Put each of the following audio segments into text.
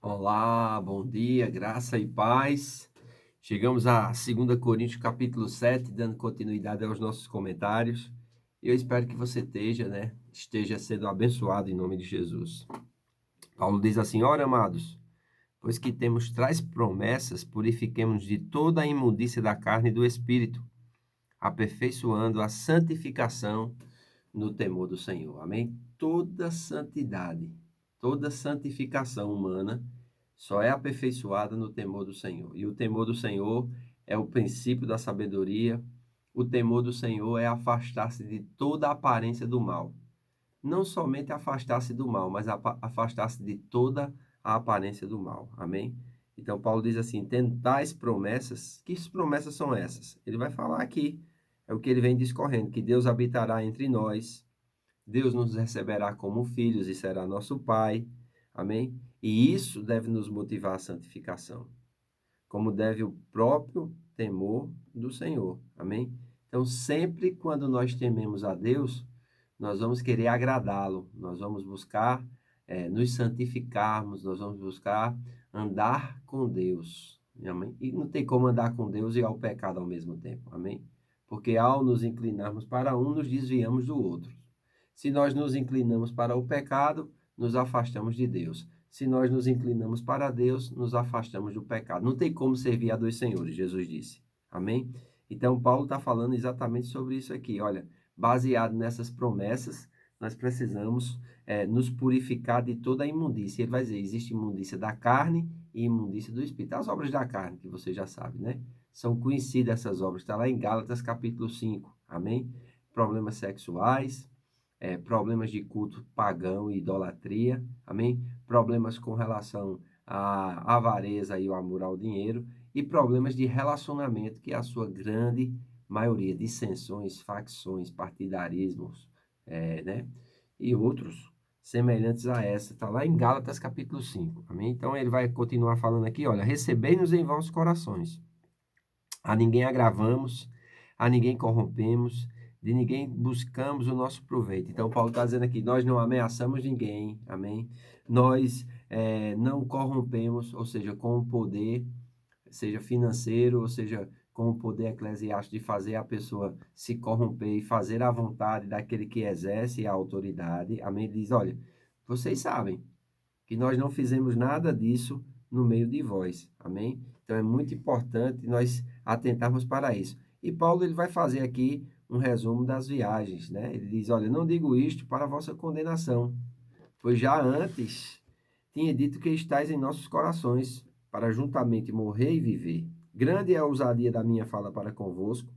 Olá, bom dia, graça e paz. Chegamos a 2 Coríntios capítulo 7, dando continuidade aos nossos comentários. Eu espero que você esteja sendo abençoado em nome de Jesus. Paulo diz assim: ora, amados, pois que temos tais promessas, purifiquemos de toda a imundícia da carne e do espírito, aperfeiçoando a santificação no temor do Senhor. Amém? Toda santidade, toda santificação humana só é aperfeiçoada no temor do Senhor. E o temor do Senhor é o princípio da sabedoria. O temor do Senhor é afastar-se de toda a aparência do mal. Não somente afastar-se do mal, mas afastar-se de toda a aparência do mal. Amém? Então, Paulo diz assim: tendo tais promessas, que promessas são essas? Ele vai falar aqui, é o que ele vem discorrendo, que Deus habitará entre nós, Deus nos receberá como filhos e será nosso Pai. Amém? E isso deve nos motivar à santificação, como deve o próprio temor do Senhor. Amém? Então, sempre quando nós tememos a Deus, nós vamos querer agradá-lo, nós vamos buscar nos santificarmos, nós vamos buscar andar com Deus. Amém? E não tem como andar com Deus e ao pecado ao mesmo tempo. Amém? Porque ao nos inclinarmos para um, nos desviamos do outro. Se nós nos inclinamos para o pecado, nos afastamos de Deus. Se nós nos inclinamos para Deus, nos afastamos do pecado. Não tem como servir a dois senhores, Jesus disse. Amém? Então, Paulo está falando exatamente sobre isso aqui. Olha, baseado nessas promessas, nós precisamos nos purificar de toda a imundícia. Ele vai dizer, existe imundícia da carne e imundícia do espírito. As obras da carne, que você já sabe, né? São conhecidas essas obras. Está lá em Gálatas capítulo 5. Amém? Problemas sexuais, problemas de culto pagão e idolatria, amém? Problemas com relação à avareza e ao amor ao dinheiro e problemas de relacionamento, que é a sua grande maioria, dissensões, facções, partidarismos, né? E outros semelhantes a essa, está lá em Gálatas capítulo 5, amém? Então ele vai continuar falando aqui, olha, recebei-nos em vossos corações, a ninguém agravamos, a ninguém corrompemos, de ninguém buscamos o nosso proveito. Então, Paulo está dizendo aqui, nós não ameaçamos ninguém, amém? Nós não corrompemos, ou seja, com o poder, seja financeiro, ou seja, com o poder eclesiástico de fazer a pessoa se corromper e fazer a vontade daquele que exerce a autoridade, amém? Ele diz, olha, vocês sabem que nós não fizemos nada disso no meio de vós, amém? Então é muito importante nós atentarmos para isso. E Paulo ele vai fazer aqui um resumo das viagens, né? Ele diz, olha, não digo isto para a vossa condenação, pois já antes tinha dito que estáis em nossos corações, para juntamente morrer e viver. Grande é a ousadia da minha fala para convosco,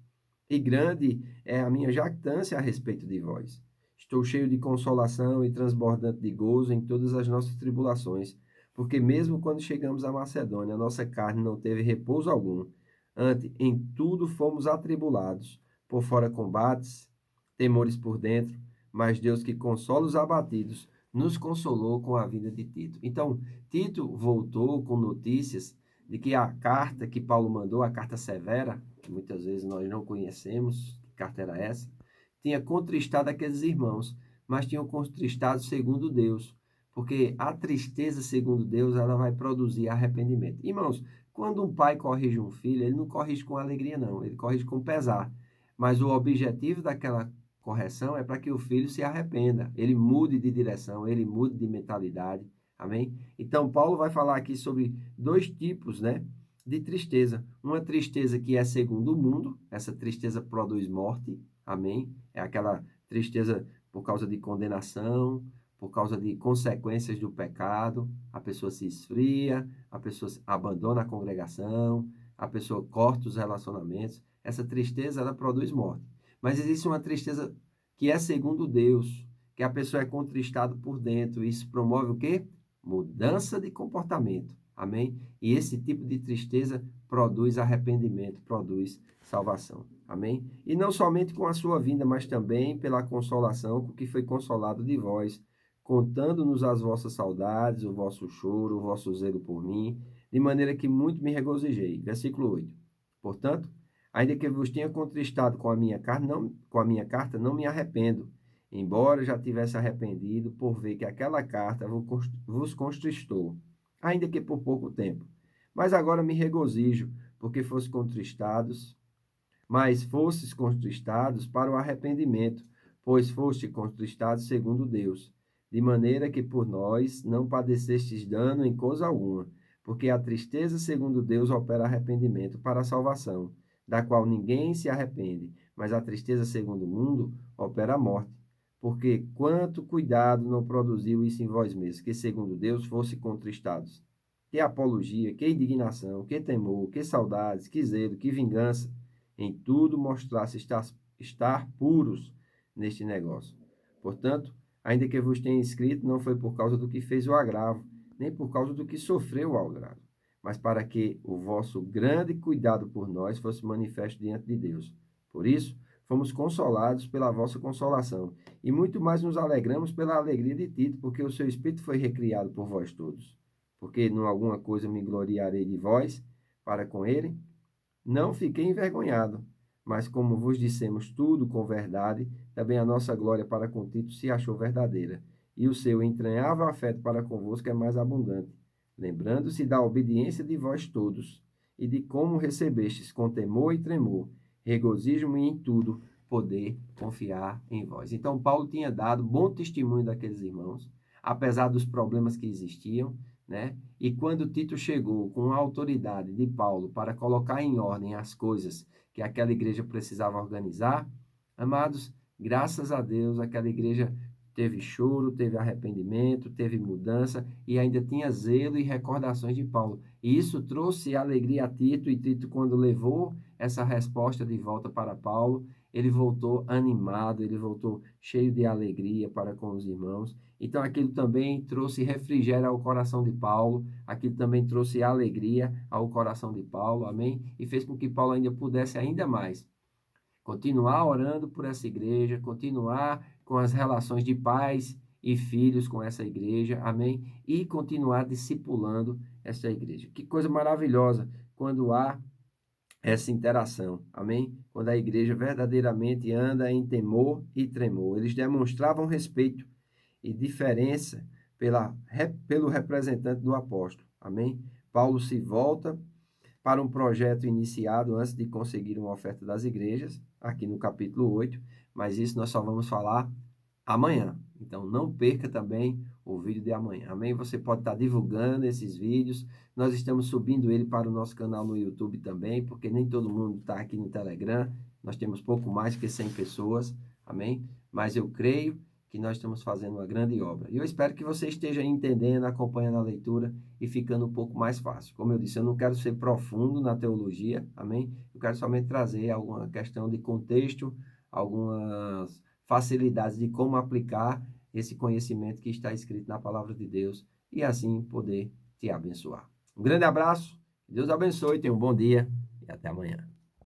e grande é a minha jactância a respeito de vós. Estou cheio de consolação e transbordante de gozo em todas as nossas tribulações, porque mesmo quando chegamos à Macedônia, a nossa carne não teve repouso algum. Antes, em tudo fomos atribulados, por fora combates, temores por dentro, mas Deus que consola os abatidos, nos consolou com a vinda de Tito. Então, Tito voltou com notícias de que a carta que Paulo mandou, a carta severa, que muitas vezes nós não conhecemos, que carta era essa, tinha contristado aqueles irmãos, mas tinham contristado segundo Deus, porque a tristeza segundo Deus, ela vai produzir arrependimento. Irmãos, quando um pai corrige um filho, ele não corrige com alegria não, ele corrige com pesar, mas o objetivo daquela correção é para que o filho se arrependa, ele mude de direção, ele mude de mentalidade, amém? Então, Paulo vai falar aqui sobre dois tipos, né, de tristeza. Uma tristeza que é segundo o mundo, essa tristeza produz morte, amém? É aquela tristeza por causa de condenação, por causa de consequências do pecado, a pessoa se esfria, a pessoa abandona a congregação, a pessoa corta os relacionamentos. Essa tristeza, ela produz morte. Mas existe uma tristeza que é segundo Deus, que a pessoa é contristada por dentro. Isso promove o quê? Mudança de comportamento. Amém? E esse tipo de tristeza produz arrependimento, produz salvação. Amém? E não somente com a sua vinda, mas também pela consolação com que foi consolado de vós, contando-nos as vossas saudades, o vosso choro, o vosso zelo por mim, de maneira que muito me regozijei. Versículo 8. Portanto, ainda que vos tenha contristado com a minha carta, não me arrependo, embora já tivesse arrependido por ver que aquela carta vos contristou. ainda que por pouco tempo. Mas agora me regozijo, porque fosse contristados, mas fostes contristados para o arrependimento, pois foste contristados segundo Deus, de maneira que por nós não padecestes dano em coisa alguma, porque a tristeza segundo Deus opera arrependimento para a salvação, da qual ninguém se arrepende, mas a tristeza segundo o mundo opera a morte. Porque quanto cuidado não produziu isso em vós mesmos, que segundo Deus fosse contristados. Que apologia, que indignação, que temor, que saudades, que zelo, que vingança, em tudo mostrasse estar puros neste negócio. Portanto, ainda que vos tenha escrito, não foi por causa do que fez o agravo, nem por causa do que sofreu o agravo, mas para que o vosso grande cuidado por nós fosse manifesto diante de Deus. Por isso, fomos consolados pela vossa consolação, e muito mais nos alegramos pela alegria de Tito, porque o seu espírito foi recriado por vós todos. Porque em alguma coisa me gloriarei de vós, para com ele? Não fiquei envergonhado, mas como vos dissemos tudo com verdade, também a nossa glória para com Tito se achou verdadeira, e o seu entranhável afeto para convosco é mais abundante, lembrando-se da obediência de vós todos, e de como recebestes com temor e tremor, regozijo-me em tudo, poder confiar em vós. Então, Paulo tinha dado bom testemunho daqueles irmãos, apesar dos problemas que existiam, né? E quando Tito chegou com a autoridade de Paulo para colocar em ordem as coisas que aquela igreja precisava organizar, amados, graças a Deus, aquela igreja teve choro, teve arrependimento, teve mudança e ainda tinha zelo e recordações de Paulo. E isso trouxe alegria a Tito, e Tito, quando levou essa resposta de volta para Paulo, ele voltou animado, ele voltou cheio de alegria para com os irmãos. Então, aquilo também trouxe refrigério ao coração de Paulo, aquilo também trouxe alegria ao coração de Paulo, amém? E fez com que Paulo ainda pudesse ainda mais continuar orando por essa igreja, continuar com as relações de pais e filhos com essa igreja, amém? E continuar discipulando essa igreja. Que coisa maravilhosa quando há essa interação, amém? Quando a igreja verdadeiramente anda em temor e tremor. Eles demonstravam respeito e diferença pelo representante do apóstolo, amém? Paulo se volta para um projeto iniciado antes de conseguir uma oferta das igrejas, aqui no capítulo 8, mas isso nós só vamos falar amanhã. Então não perca também o vídeo de amanhã. Amém? Você pode estar divulgando esses vídeos. Nós estamos subindo ele para o nosso canal no YouTube também, porque nem todo mundo está aqui no Telegram. Nós temos pouco mais que 100 pessoas. Amém? Mas eu creio que nós estamos fazendo uma grande obra. E eu espero que você esteja entendendo, acompanhando a leitura e ficando um pouco mais fácil. Como eu disse, eu não quero ser profundo na teologia, amém? Eu quero somente trazer alguma questão de contexto, algumas facilidades de como aplicar esse conhecimento que está escrito na palavra de Deus e assim poder te abençoar. Um grande abraço, Deus abençoe, tenha um bom dia e até amanhã.